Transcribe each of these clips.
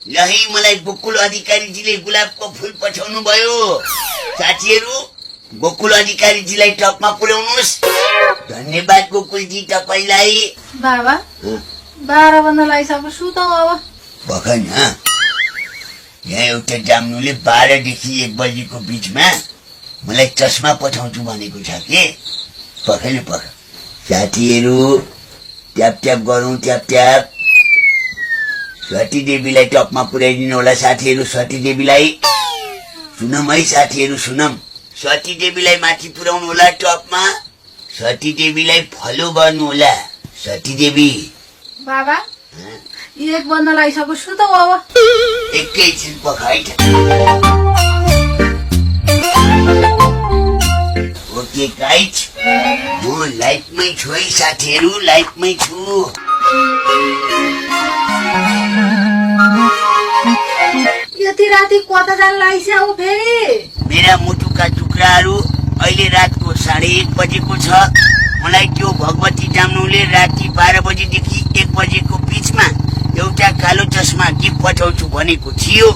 लही मलाई गोकुल अधिकारीजीले गुलाबको फूल पठाउनु भयो। साथीहरू, गोकुल अधिकारीजीलाई टपमा पुर्याउनुहोस्। धन्यवाद गोकुलजी तपाईलाई। बाबा 12 बज्न लागिसक्यो, सुतौँ अब। भखन यहाँ एउटा जाम्नुले 12 देखि 1 बजीको बीचमा मलाई चस्मा पठाउँछु भनेको छ के। पखले पख। साथीहरू, ट्याप ट्याप गरौँ, ट्याप ट्याप। सती देवीलाई टपमा पुर्याइदिनु होला साथीहरू। सती देवीलाई सुनम है साथीहरू, सुनम। सती देवीलाई माथि पुर्याउनु होला टपमा। सती देवीलाई फलो गर्नु होला। सती देवी। बाबा 1 बज्न लागिसक्यो, सुतौँ अब। एकैछिन पखाइ। ओके गाइज, म लाइफमै छु है साथीहरू, लाइफमै छु। यति राति कता जान लागिसक्यो फेरि? मेरा मुटुका टुक्राहरू, अहिले रातको 1:30 बजेको छ। मलाई त्यो भगवती जाम्नुले राति 12 बजेदेखि 1 बजेको बीचमा एउटा कालो चस्मा गिफ्ट पठाउँछु भनेको थियो।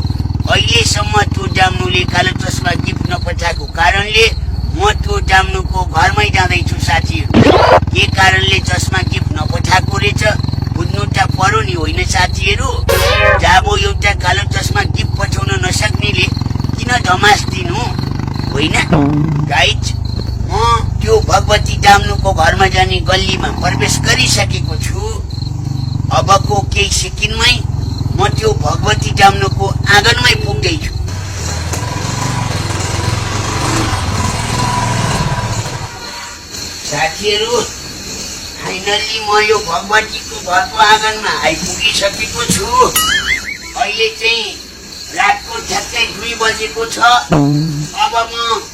अहिलेसम्म त्यो जाम्नुले कालो चस्मा गिफ्ट नपठाएको कारणले म त्यो जाम्नुको घरमै जाँदैछु साथीहरू। के कारणले चस्मा गिफ्ट नपठाएको रहेछ बुझ्नु त पर्यो नि, होइन साथीहरू? जब एउटा कालो चस्मा गिफ्ट पठाउन नसक्नेले किन धमास दिनु, होइन? गाइज, म त्यो भगवती जाम्नुको घरमा जाने गल्लीमा प्रवेश गरिसकेको छु। अबको केही सेकेन्डमै म त्यो भगवती जाम्नुको आँगनमै पुग्दैछु। साथीहरू, फाइनली म यो भगवतीको घरको आँगनमा आइपुगिसकेको छु। अहिले चाहिँ रातको ठ्याक्कै 2 बजेको छ। अब म